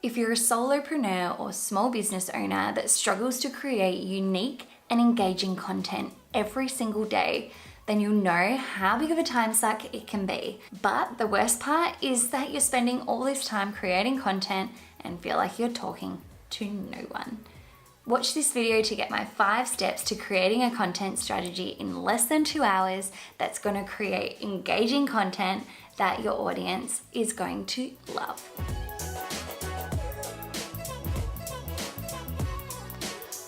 If you're a solopreneur or small business owner that struggles to create unique and engaging content every single day, then you'll know how big of a time suck it can be. But the worst part is that you're spending all this time creating content and feel like you're talking to no one. Watch this video to get my 5 steps to creating a content strategy in less than 2 hours that's going to create engaging content that your audience is going to love.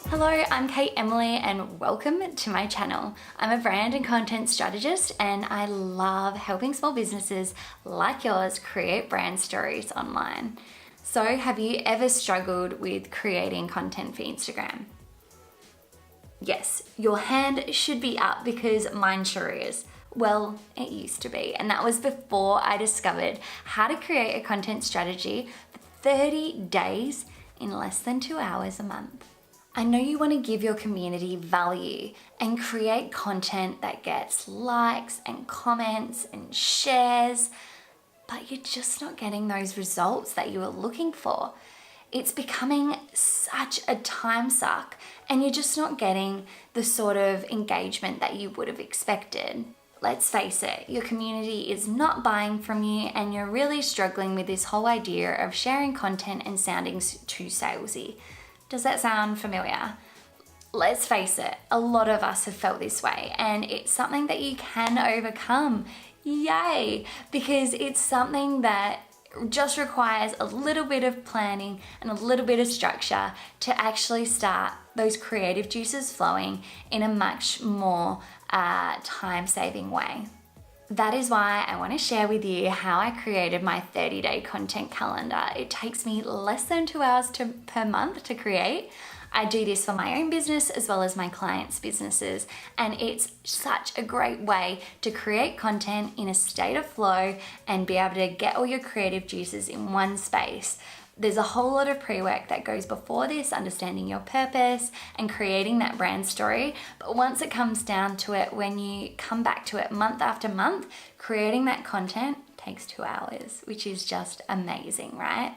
Hello, I'm Emiley and welcome to my channel. I'm a brand and content strategist and I love helping small businesses like yours create brand stories online. So have you ever struggled with creating content for Instagram? Yes, your hand should be up because mine sure is. Well, it used to be, and that was before I discovered how to create a content strategy for 30 days in less than 2 hours a month. I know you want to give your community value and create content that gets likes and comments and shares, but you're just not getting those results that you were looking for. It's becoming such a time suck and you're just not getting the sort of engagement that you would have expected. Let's face it, your community is not buying from you and you're really struggling with this whole idea of sharing content and sounding too salesy. Does that sound familiar? Let's face it, a lot of us have felt this way and it's something that you can overcome. Yay! Because it's something that just requires a little bit of planning and a little bit of structure to actually start those creative juices flowing in a much more time-saving way. That is why I want to share with you how I created my 30-day content calendar. It takes me less than 2 hours per month to create. I do this for my own business as well as my clients' businesses, and it's such a great way to create content in a state of flow and be able to get all your creative juices in one space. There's a whole lot of pre-work that goes before this, understanding your purpose and creating that brand story. But once it comes down to it, when you come back to it month after month, creating that content takes 2 hours, which is just amazing, right?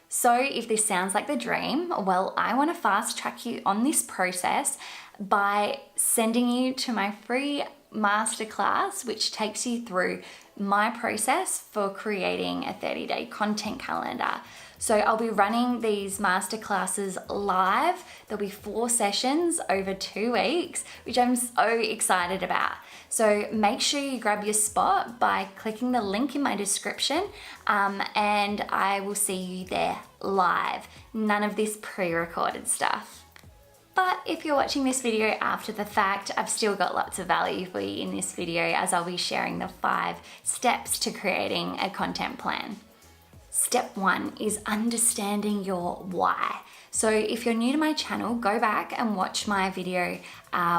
So if this sounds like the dream, well, I want to fast track you on this process by sending you to my free masterclass, which takes you through my process for creating a 30-day content calendar. So I'll be running these masterclasses live. There'll be 4 sessions over 2 weeks, which I'm so excited about. So make sure you grab your spot by clicking the link in my description, and I will see you there live. None of this pre-recorded stuff. But if you're watching this video after the fact, I've still got lots of value for you in this video as I'll be sharing the 5 steps to creating a content plan. Step 1 is understanding your why. So if you're new to my channel, go back and watch my video,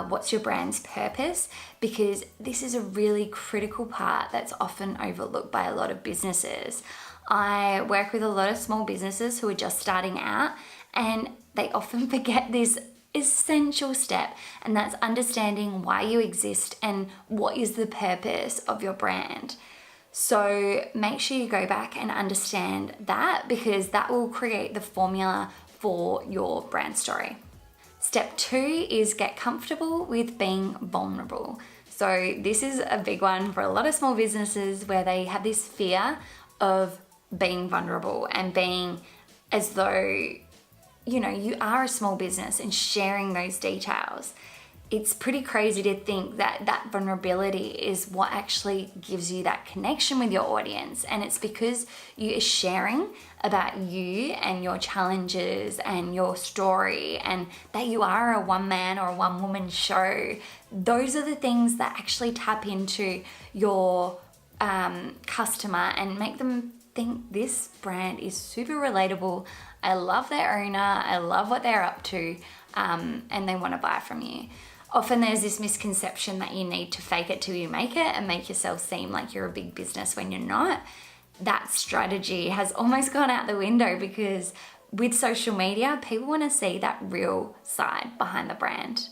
What's Your Brand's Purpose? Because this is a really critical part that's often overlooked by a lot of businesses. I work with a lot of small businesses who are just starting out and they often forget this essential step, and that's understanding why you exist and what is the purpose of your brand. So make sure you go back and understand that, because that will create the formula for your brand story. Step 2 is get comfortable with being vulnerable. So this is a big one for a lot of small businesses where they have this fear of being vulnerable and being as though, you know, you are a small business and sharing those details. It's pretty crazy to think that that vulnerability is what actually gives you that connection with your audience. And it's because you are sharing about you and your challenges and your story, and that you are a one-man or a one-woman show. Those are the things that actually tap into your customer and make them think this brand is super relatable. I love their owner, I love what they're up to, and they want to buy from you. Often there's this misconception that you need to fake it till you make it and make yourself seem like you're a big business when you're not. That strategy has almost gone out the window because with social media, people want to see that real side behind the brand.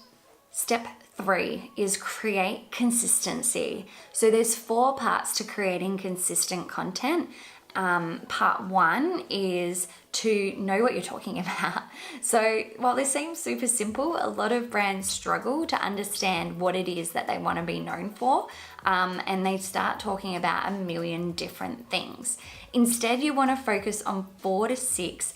Step 3 is create consistency. So there's 4 parts to creating consistent content, part one is to know what you're talking about. So while this seems super simple, a lot of brands struggle to understand what it is that they want to be known for, and they start talking about a million different things. Instead, you want to focus on 4 to 6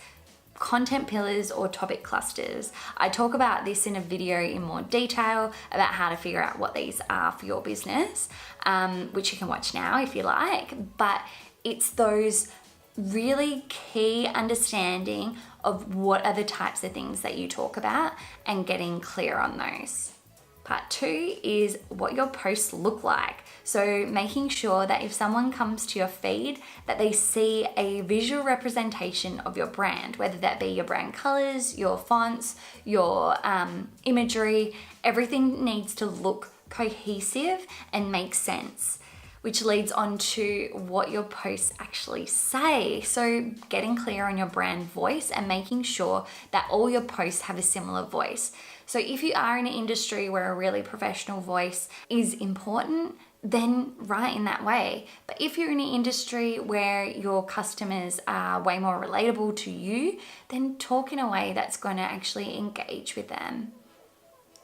content pillars or topic clusters. I talk about this in a video in more detail about how to figure out what these are for your business, which you can watch now if you like, but it's those really key understanding of what are the types of things that you talk about and getting clear on those. Part 2 is what your posts look like. So making sure that if someone comes to your feed, that they see a visual representation of your brand, whether that be your brand colors, your fonts, your imagery, everything needs to look cohesive and make sense, which leads on to what your posts actually say. So getting clear on your brand voice and making sure that all your posts have a similar voice. So if you are in an industry where a really professional voice is important, then write in that way. But if you're in an industry where your customers are way more relatable to you, then talk in a way that's going to actually engage with them.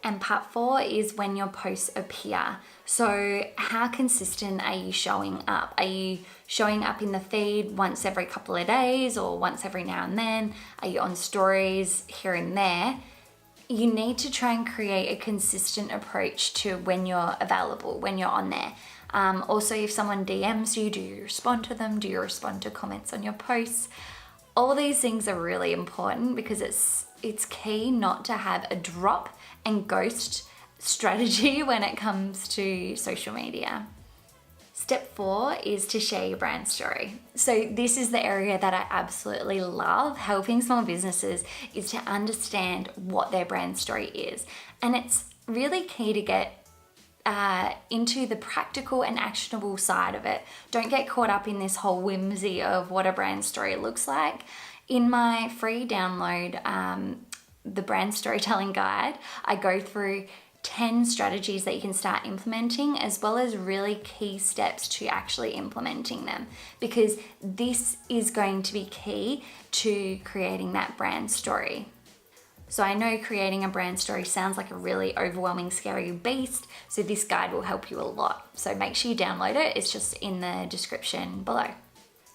And part 4 is when your posts appear. So how consistent are you showing up? Are you showing up in the feed once every couple of days or once every now and then? Are you on stories here and there? You need to try and create a consistent approach to when you're available, when you're on there. Also, if someone DMs you, do you respond to them? Do you respond to comments on your posts? All these things are really important because it's key not to have a drop and ghost strategy when it comes to social media. Step 4 is to share your brand story. So this is the area that I absolutely love helping small businesses, is to understand what their brand story is. And it's really key to get into the practical and actionable side of it. Don't get caught up in this whole whimsy of what a brand story looks like. In my free download, the brand storytelling guide, I go through 10 strategies that you can start implementing, as well as really key steps to actually implementing them, because this is going to be key to creating that brand story. So I know creating a brand story sounds like a really overwhelming, scary beast, so this guide will help you a lot. So make sure you download it. It's just in the description below.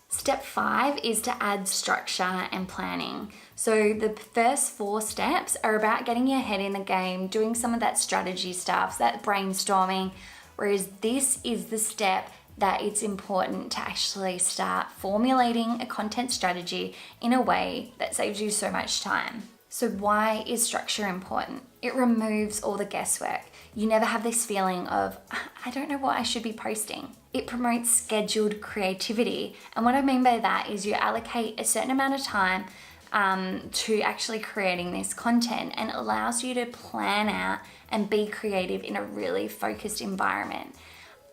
Step 5 is to add structure and planning. So the first 4 steps are about getting your head in the game, doing some of that strategy stuff, that brainstorming, whereas this is the step that it's important to actually start formulating a content strategy in a way that saves you so much time. So why is structure important? It removes all the guesswork. You never have this feeling of, I don't know what I should be posting. It promotes scheduled creativity. And what I mean by that is you allocate a certain amount of time to actually creating this content, and it allows you to plan out and be creative in a really focused environment.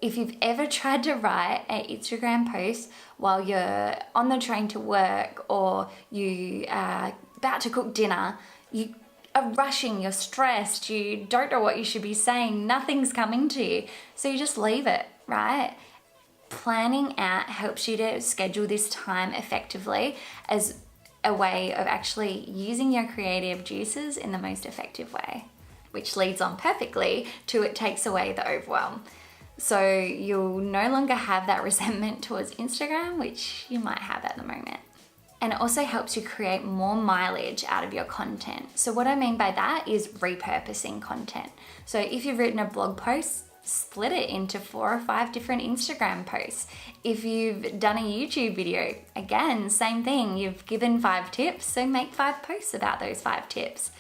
If you've ever tried to write an Instagram post while you're on the train to work, or you are about to cook dinner, you are rushing, you're stressed, you don't know what you should be saying, nothing's coming to you, so you just leave it, right? Planning out helps you to schedule this time effectively as a way of actually using your creative juices in the most effective way, which leads on perfectly to it takes away the overwhelm. So you'll no longer have that resentment towards Instagram, which you might have at the moment. And it also helps you create more mileage out of your content. So what I mean by that is repurposing content. So if you've written a blog post, split it into 4 or 5 different Instagram posts. If you've done a YouTube video, again, same thing. You've given 5 tips, so make 5 posts about those 5 tips.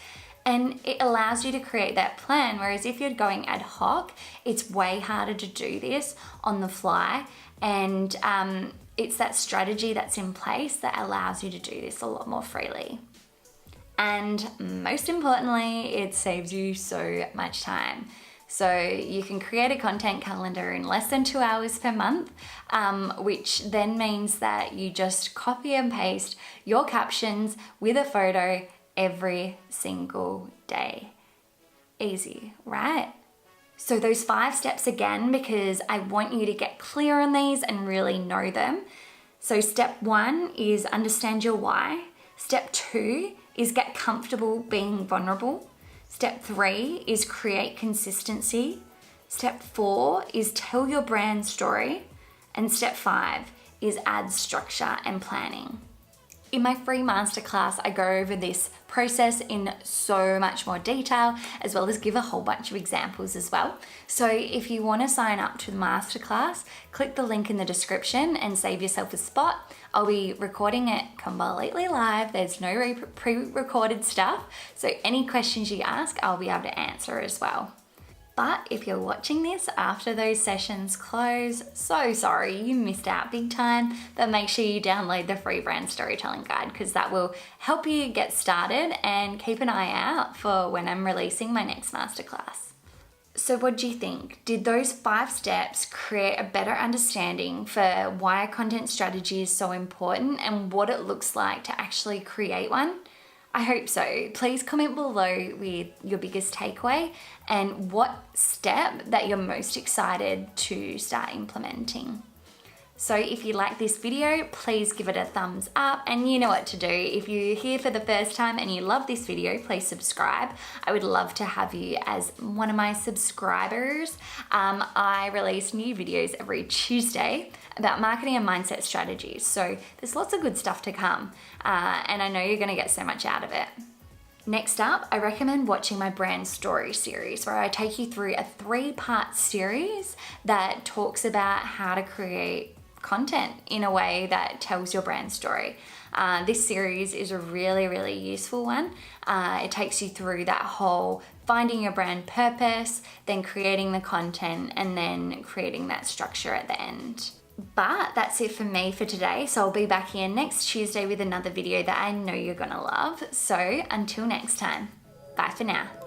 And it allows you to create that plan, whereas if you're going ad hoc, it's way harder to do this on the fly. And it's that strategy that's in place that allows you to do this a lot more freely. And most importantly, it saves you so much time. So you can create a content calendar in less than 2 hours per month, which then means that you just copy and paste your captions with a photo every single day. Easy, right? So those 5 steps again, because I want you to get clear on these and really know them. So step 1 is understand your why. Step 2 is get comfortable being vulnerable. Step 3 is create consistency. Step 4 is tell your brand story. And step 5 is add structure and planning. In my free masterclass, I go over this process in so much more detail, as well as give a whole bunch of examples as well. So if you want to sign up to the masterclass, click the link in the description and save yourself a spot. I'll be recording it completely live. There's no pre-recorded stuff. So any questions you ask, I'll be able to answer as well. But if you're watching this after those sessions close, so sorry, you missed out big time. But make sure you download the free brand storytelling guide, because that will help you get started, and keep an eye out for when I'm releasing my next masterclass. So what do you think? Did those 5 steps create a better understanding for why a content strategy is so important and what it looks like to actually create one? I hope so. Please comment below with your biggest takeaway and what step that you're most excited to start implementing. So if you like this video, please give it a thumbs up, and you know what to do. If you're here for the first time and you love this video, please subscribe. I would love to have you as one of my subscribers. I release new videos every Tuesday about marketing and mindset strategies. So there's lots of good stuff to come, and I know you're gonna get so much out of it. Next up, I recommend watching my brand story series, where I take you through a 3-part series that talks about how to create content in a way that tells your brand story. This series is a really useful one. It takes you through that whole finding your brand purpose, then creating the content, and then creating that structure at the end. But that's it for me for today. So I'll be back here next Tuesday with another video that I know you're gonna love. So until next time, bye for now.